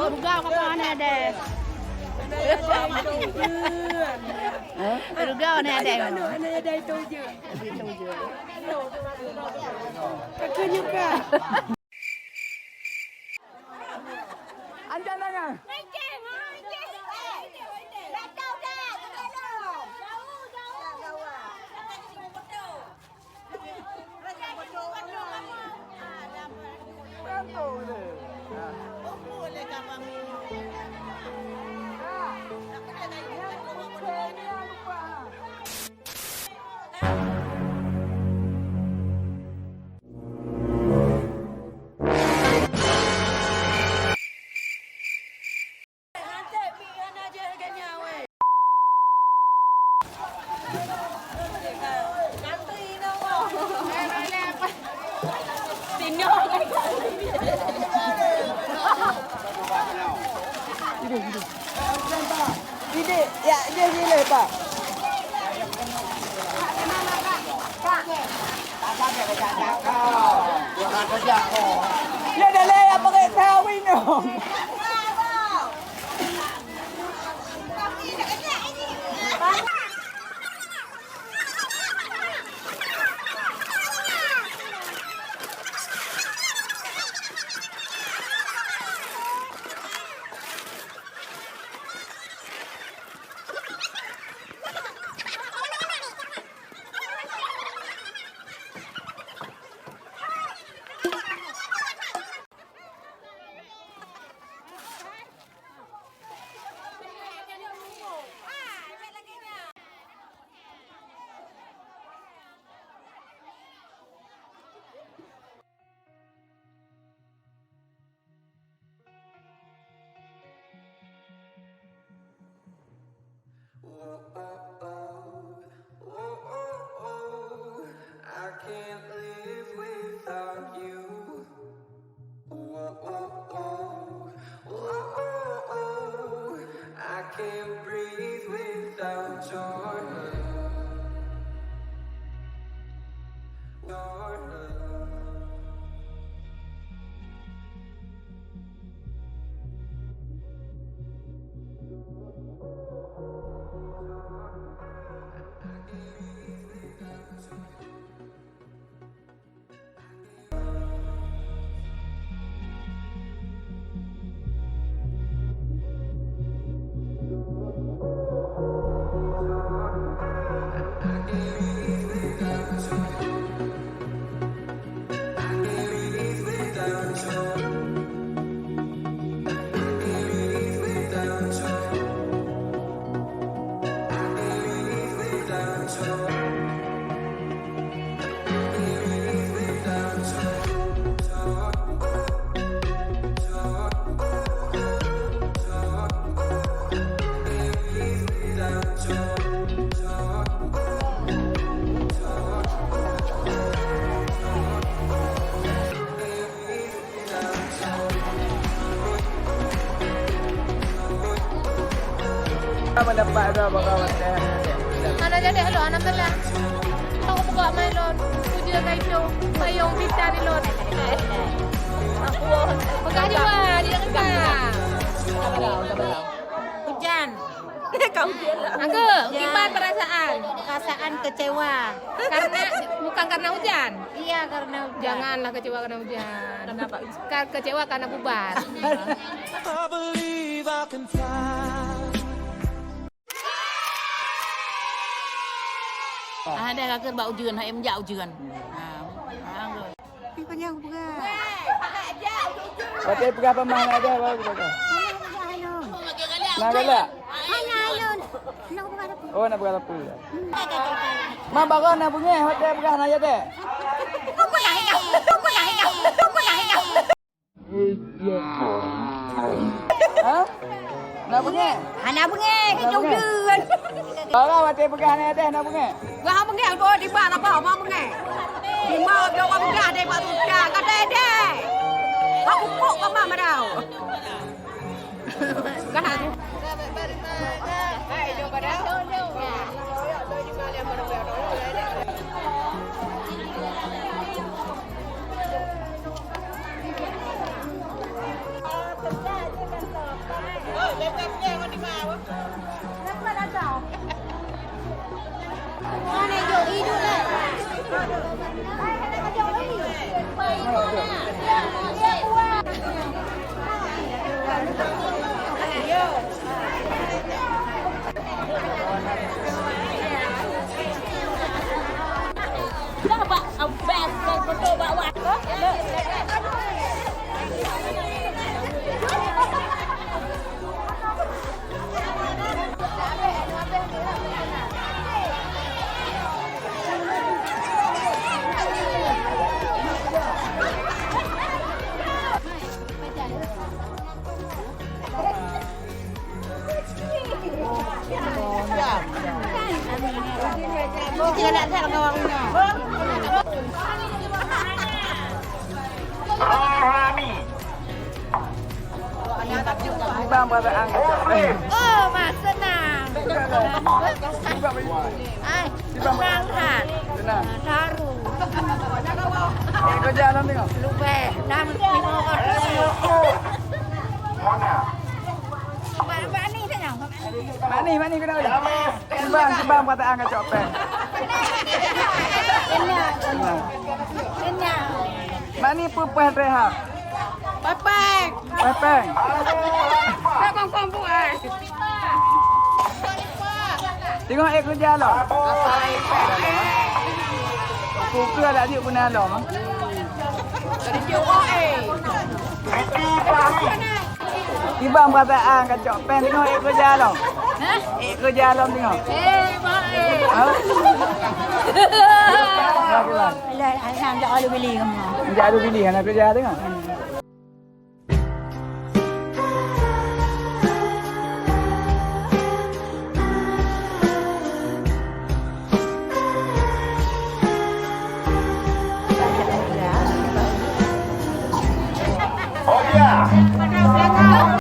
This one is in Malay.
Rugal ke mana ada? Rugal ni ada. Ada itu je. Kakak juga. Anda mana? Ini, ya dia gila Pak. Ya dah lah yang pakai tahu ini. I can't live without you. I can't breathe without your love. Mendapat ada apa kawan saya? Mana jadi lo anak belah. Tahu buka main lo. Puja kau itu. Bayong kita di lo. Aku pegang juga di dekat. Hujan. Kau aku gimana perasaan kecewa bukan karena hujan. Iya karena hujan. Janganlah kecewa karena hujan. Kenapa? Kecewa karena bubar. I believe I can fly. Ada kakak bau ujian, em jauh ujian. Tapi panjang pegang. Okey, pegang pemang ada apa pegang? Nak ada? Oh, nak pegang lepul. Mak baru nak bunyi, hotel pegang aja deh. Ha? Nak bengek? Anak bengek ke jodoh. Orang mati pegang atas nak bengek. Gak bengek tu di mana apa mau bengek. Di mana dia orang bengek ada pak tuja kata ada. Aku kok ke mama dah. Kan tu. Hai jumpa dah. Jangan nak saya ngawangnya. Ibang perasaan kecok. Oh, mas senang. Ai, senang kan? Senang. Haru. Kerja dalam tengok. Lupa, nam lima orang. Mak ni senang. Mak ni kena oi. Ibang perasaan kecok pen. Senang. Senang. Mak ni pupuh rehat. Papang. Pepeng. Tak kompon buat. Tengok kerja lah. Pukul ada dia guna lah. Dari Jawa Ibang perasaan kacok pen tengok kerja lah. Hah? Kerja lah tengok. Baik. Ha? Bagaimana? Lah, anak tak ada beli kamu. Dia ada pilih anak kerja tengok. Yeah.